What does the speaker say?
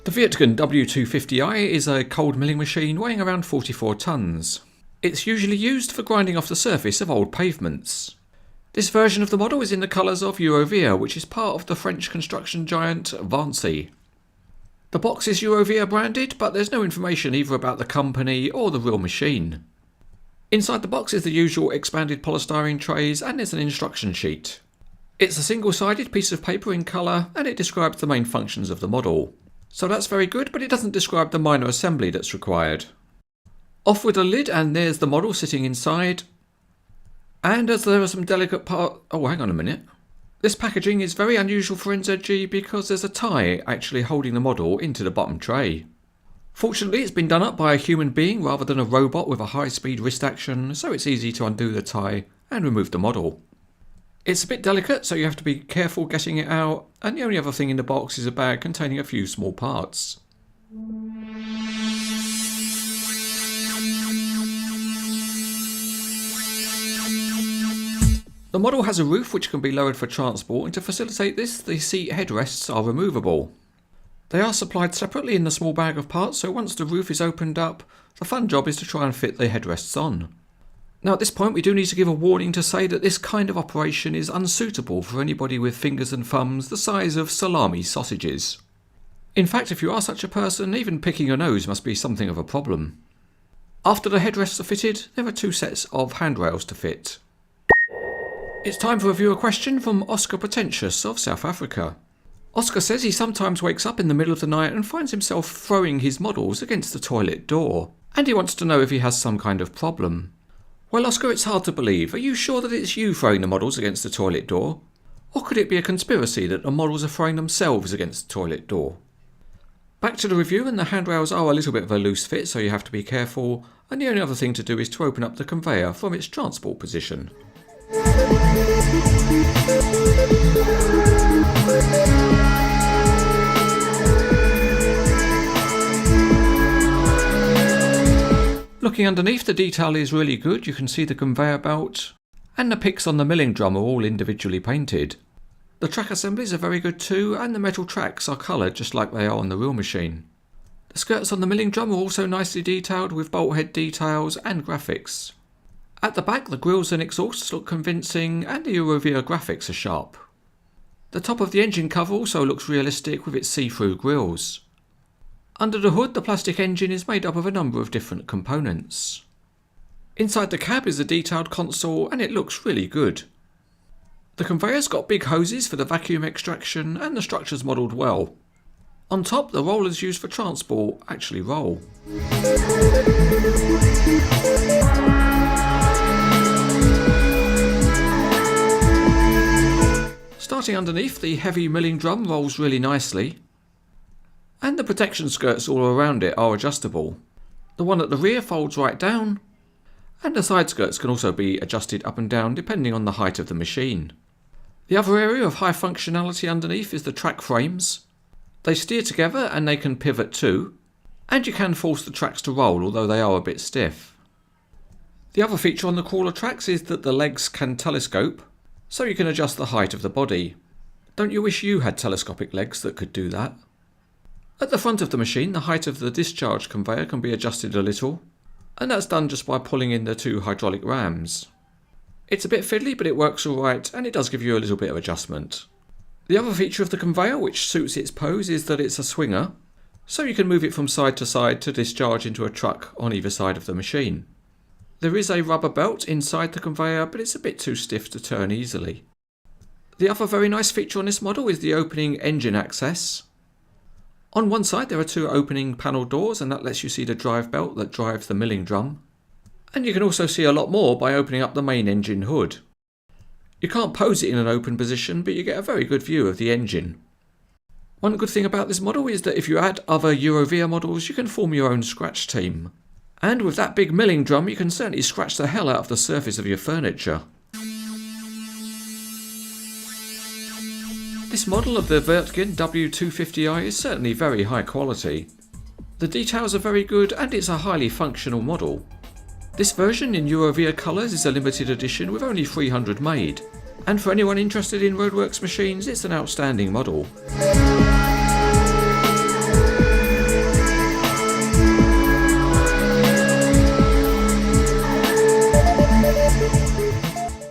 The Wirtgen W250i is a cold milling machine weighing around 44 tonnes. It's usually used for grinding off the surface of old pavements. This version of the model is in the colours of Eurovia, which is part of the French construction giant Vinci. The box is Eurovia branded, but there's no information either about the company or the real machine. Inside the box is the usual expanded polystyrene trays, and there's an instruction sheet. It's a single-sided piece of paper in colour, and it describes the main functions of the model. So that's very good, but it doesn't describe the minor assembly that's required. Off with the lid, and there's the model sitting inside. And as there are some delicate parts... Oh, hang on a minute. This packaging is very unusual for NZG because there's a tie actually holding the model into the bottom tray. Fortunately, it's been done up by a human being rather than a robot with a high-speed wrist action, so it's easy to undo the tie and remove the model. It's a bit delicate, so you have to be careful getting it out, and the only other thing in the box is a bag containing a few small parts. The model has a roof which can be lowered for transport, and to facilitate this, the seat headrests are removable. They are supplied separately in the small bag of parts, so once the roof is opened up, the fun job is to try and fit the headrests on. Now at this point we do need to give a warning to say that this kind of operation is unsuitable for anybody with fingers and thumbs the size of salami sausages. In fact, if you are such a person, even picking your nose must be something of a problem. After the headrests are fitted, there are 2 sets of handrails to fit. It's time for a viewer question from Oscar Pretentious of South Africa. Oscar says he sometimes wakes up in the middle of the night and finds himself throwing his models against the toilet door, and he wants to know if he has some kind of problem. Well, Oscar, it's hard to believe. Are you sure that it's you throwing the models against the toilet door? Or could it be a conspiracy that the models are throwing themselves against the toilet door? Back to the review, and the handrails are a little bit of a loose fit, so you have to be careful, and the only other thing to do is to open up the conveyor from its transport position. Looking underneath, the detail is really good. You can see the conveyor belt, and the picks on the milling drum are all individually painted. The track assemblies are very good too, and the metal tracks are coloured just like they are on the real machine. The skirts on the milling drum are also nicely detailed with bolt head details and graphics. At the back, the grills and exhausts look convincing, and the Eurovia graphics are sharp. The top of the engine cover also looks realistic with its see-through grills. Under the hood, the plastic engine is made up of a number of different components. Inside the cab is a detailed console, and it looks really good. The conveyor's got big hoses for the vacuum extraction, and the structure's modelled well. On top, the rollers used for transport actually roll. Starting underneath, the heavy milling drum rolls really nicely, and the protection skirts all around it are adjustable. The one at the rear folds right down, and the side skirts can also be adjusted up and down depending on the height of the machine. The other area of high functionality underneath is the track frames. They steer together and they can pivot too, and you can force the tracks to roll, although they are a bit stiff. The other feature on the crawler tracks is that the legs can telescope, so you can adjust the height of the body. Don't you wish you had telescopic legs that could do that? At the front of the machine, the height of the discharge conveyor can be adjusted a little, and that's done just by pulling in the 2 hydraulic rams. It's a bit fiddly, but it works alright, and it does give you a little bit of adjustment. The other feature of the conveyor, which suits its pose, is that it's a swinger, so you can move it from side to side to discharge into a truck on either side of the machine. There is a rubber belt inside the conveyor, but it's a bit too stiff to turn easily. The other very nice feature on this model is the opening engine access. On one side there are 2 opening panel doors, and that lets you see the drive belt that drives the milling drum. And you can also see a lot more by opening up the main engine hood. You can't pose it in an open position, but you get a very good view of the engine. One good thing about this model is that if you add other Eurovia models, you can form your own scratch team. And with that big milling drum, you can certainly scratch the hell out of the surface of your furniture. This model of the Wirtgen W250i is certainly very high quality. The details are very good and it's a highly functional model. This version in Eurovia colours is a limited edition with only 300 made. And for anyone interested in roadworks machines, it's an outstanding model.